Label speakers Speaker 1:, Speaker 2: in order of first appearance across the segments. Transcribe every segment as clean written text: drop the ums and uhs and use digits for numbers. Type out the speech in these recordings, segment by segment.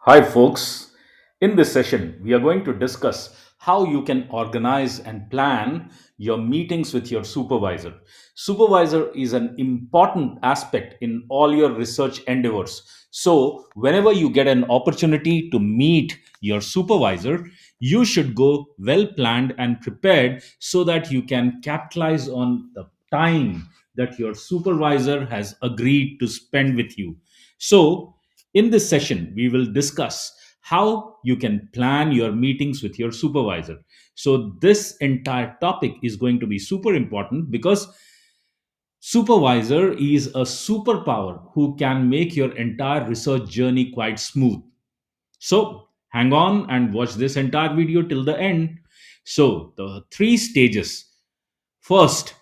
Speaker 1: Hi, folks. In this session, we are going to discuss how you can organize and plan your meetings with your supervisor. Supervisor is an important aspect in all your research endeavors. So, whenever you get an opportunity to meet your supervisor, you should go well planned and prepared so that you can capitalize on the time that your supervisor has agreed to spend with you. So, in this session, we will discuss how you can plan your meetings with your supervisor. So, this entire topic is going to be super important because supervisor is a superpower who can make your entire research journey quite smooth. So, hang on and watch this entire video till the end. So, the three stages. First,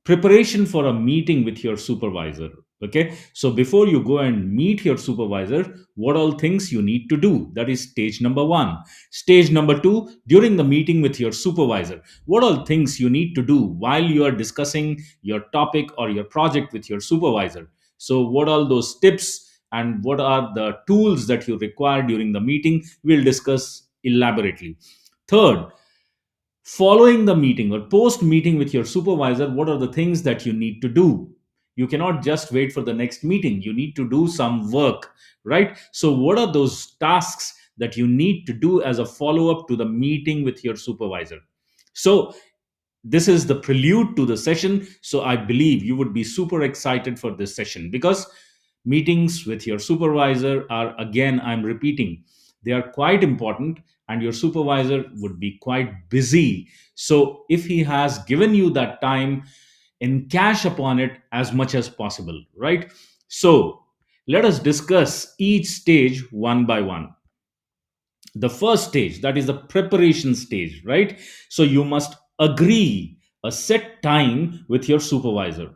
Speaker 1: preparation for a meeting with your supervisor. Okay, so before you go and meet your supervisor, what all things you need to do? That is stage number one. Stage number two, during the meeting with your supervisor, what all things you need to do while you are discussing your topic or your project with your supervisor. So, what all those tips and what are the tools that you require during the meeting? We'll discuss elaborately. Third, following the meeting or post meeting with your supervisor, what are the things that you need to do? You cannot just wait for the next meeting, you need to do some work, right? So what are those tasks that you need to do as a follow up to the meeting with your supervisor? So this is the prelude to the session. So I believe you would be super excited for this session because meetings with your supervisor are, again, I'm repeating, they are quite important, and your supervisor would be quite busy. So if he has given you that time, encash upon it as much as possible, right? So let us discuss each stage one by one. The first stage, that is the preparation stage, right? So you must agree a set time with your supervisor.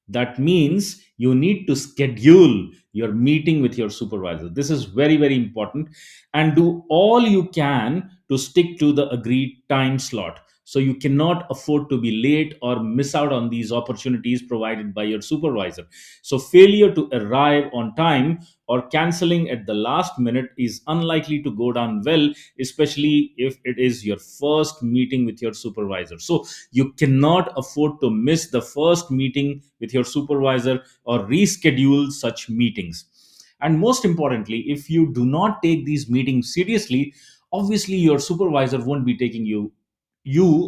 Speaker 1: That means you need to schedule your meeting with your supervisor. This is very, very important, and do all you can to stick to the agreed time slot. So you cannot afford to be late or miss out on these opportunities provided by your supervisor. So failure to arrive on time or canceling at the last minute is unlikely to go down well, especially if it is your first meeting with your supervisor. So you cannot afford to miss the first meeting with your supervisor or reschedule such meetings. And most importantly, if you do not take these meetings seriously, obviously your supervisor won't be taking you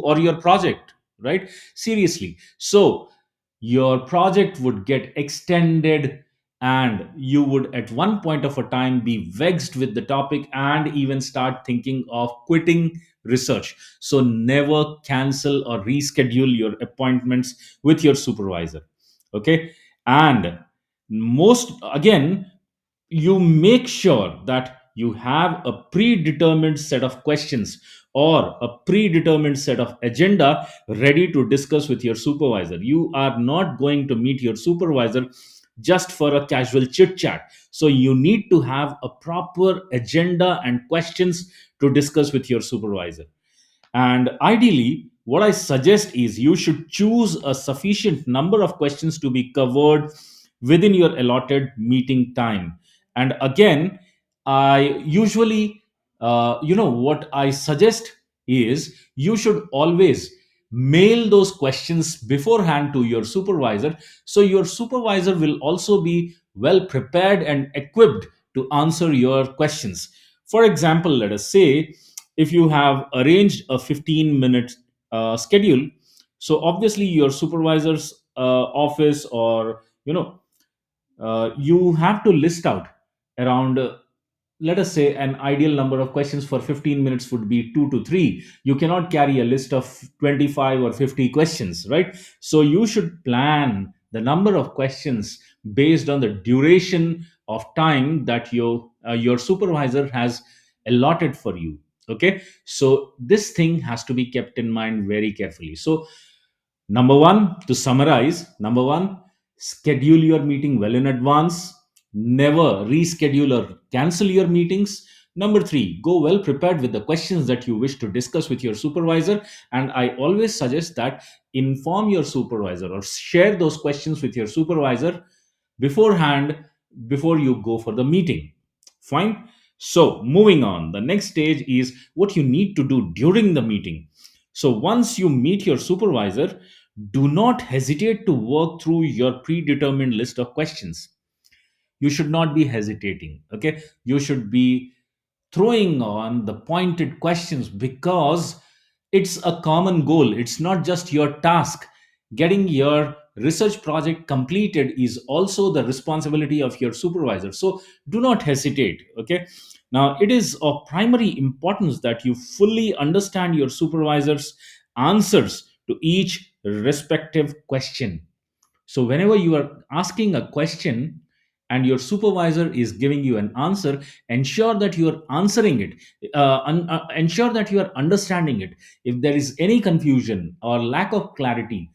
Speaker 1: or your project, right, seriously. So your project would get extended, and you would at one point of a time be vexed with the topic and even start thinking of quitting research. So never cancel or reschedule your appointments with your supervisor. Okay, and most again, you make sure that you have a predetermined set of questions or a predetermined set of agenda ready to discuss with your supervisor. You are not going to meet your supervisor just for a casual chit chat. So you need to have a proper agenda and questions to discuss with your supervisor. And ideally, what I suggest is you should choose a sufficient number of questions to be covered within your allotted meeting time. And again, I usually, what I suggest is you should always mail those questions beforehand to your supervisor. So your supervisor will also be well prepared and equipped to answer your questions. For example, let us say if you have arranged a 15-minute schedule, so obviously your supervisor's office, or you have to list out around, let us say, an ideal number of questions for 15 minutes would be 2 to 3. You cannot carry a list of 25 or 50 questions, right? So you should plan the number of questions based on the duration of time that your supervisor has allotted for you. Okay, so this thing has to be kept in mind very carefully. So number one, to summarize, number one, schedule your meeting well in advance. Never reschedule or cancel your meetings. Number three, go well prepared with the questions that you wish to discuss with your supervisor. And I always suggest that inform your supervisor or share those questions with your supervisor beforehand, before you go for the meeting. Fine. So, moving on, the next stage is what you need to do during the meeting. So, once you meet your supervisor, do not hesitate to work through your predetermined list of questions. You should not be hesitating. Okay, you should be throwing on the pointed questions, because it's a common goal. It's not just your task. Getting your research project completed is also the responsibility of your supervisor. So do not hesitate. Okay, now it is of primary importance that you fully understand your supervisor's answers to each respective question. So, whenever you are asking a question and your supervisor is giving you an answer, ensure that you are answering it, ensure that you are understanding it. If there is any confusion or lack of clarity,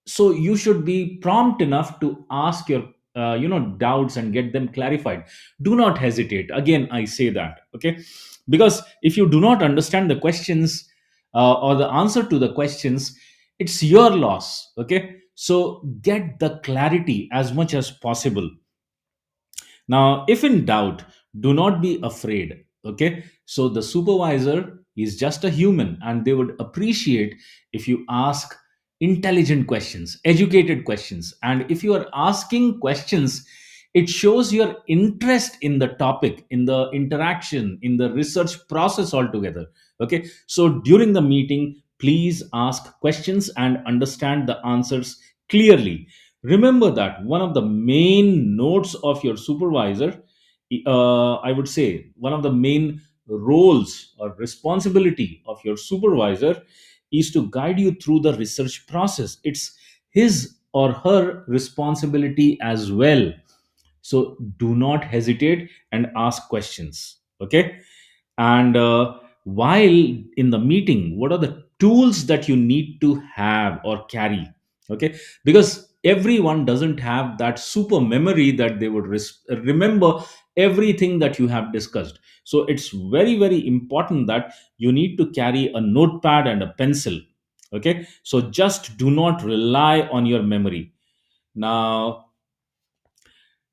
Speaker 1: so you should be prompt enough to ask your doubts and get them clarified. Do not hesitate. Again, I say that. Okay, because if you do not understand the questions, or the answer to the questions, it's your loss. Okay, so get the clarity as much as possible. Now, if in doubt, do not be afraid. Okay. So the supervisor is just a human, and they would appreciate if you ask intelligent questions, educated questions. And if you are asking questions, it shows your interest in the topic, in the interaction, in the research process altogether. Okay. So during the meeting, please ask questions and understand the answers clearly. Remember that one of the main notes of your supervisor, I would say one of the main roles or responsibility of your supervisor is to guide you through the research process. It's his or her responsibility as well. So do not hesitate and ask questions. Okay. And while in the meeting, what are the tools that you need to have or carry? Okay, because everyone doesn't have that super memory that they would remember everything that you have discussed. So it's very, very important that you need to carry a notepad and a pencil. Okay, so just do not rely on your memory. Now,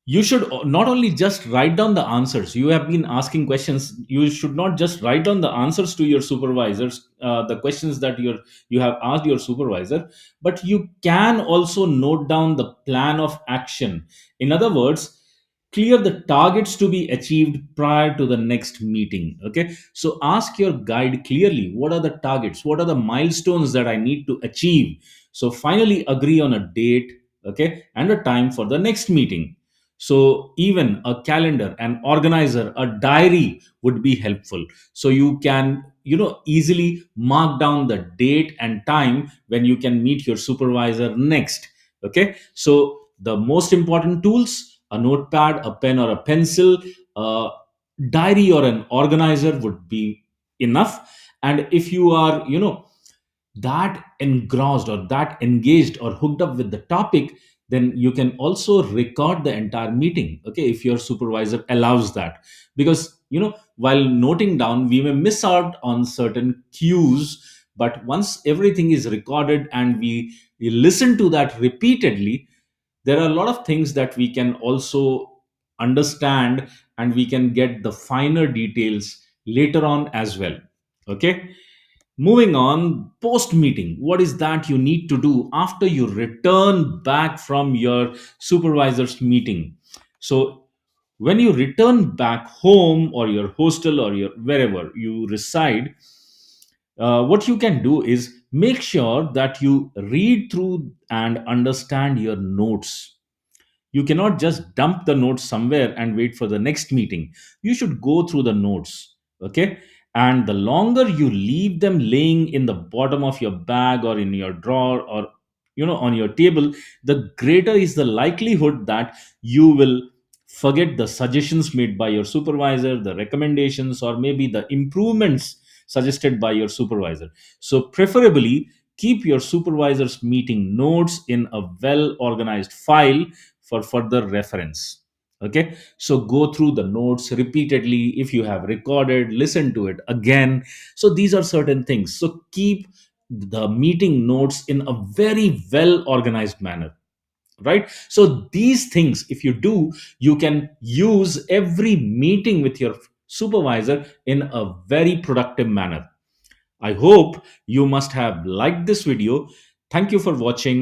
Speaker 1: you should not only just write down the answers. You have been asking questions, you should not just write down the answers to your supervisors, the questions that you have asked your supervisor, but you can also note down the plan of action. In other words, clear the targets to be achieved prior to the next meeting. Okay, so ask your guide clearly, what are the targets, what are the milestones that I need to achieve. So finally agree on a date, okay, and a time for the next meeting. So even a calendar, an organizer, a diary would be helpful. So you can, easily mark down the date and time when you can meet your supervisor next. Okay. So the most important tools, a notepad, a pen or a pencil, a diary or an organizer would be enough. And if you are, that engrossed or that engaged or hooked up with the topic, then you can also record the entire meeting. Okay, if your supervisor allows that. Because, while noting down, we may miss out on certain cues, but once everything is recorded and we listen to that repeatedly, there are a lot of things that we can also understand, and we can get the finer details later on as well. Okay. Moving on, post meeting. What is that you need to do after you return back from your supervisor's meeting? So, when you return back home or your hostel or your wherever you reside, what you can do is make sure that you read through and understand your notes. You cannot just dump the notes somewhere and wait for the next meeting. You should go through the notes. Okay. And the longer you leave them laying in the bottom of your bag or in your drawer or, on your table, the greater is the likelihood that you will forget the suggestions made by your supervisor, the recommendations, or maybe the improvements suggested by your supervisor. So preferably keep your supervisor's meeting notes in a well organized file for further reference. Okay, so go through the notes repeatedly. If you have recorded, listen to it again. So these are certain things. So keep the meeting notes in a very well organized manner, right? So these things, if you do, you can use every meeting with your supervisor in a very productive manner. I hope you must have liked this video. Thank you for watching.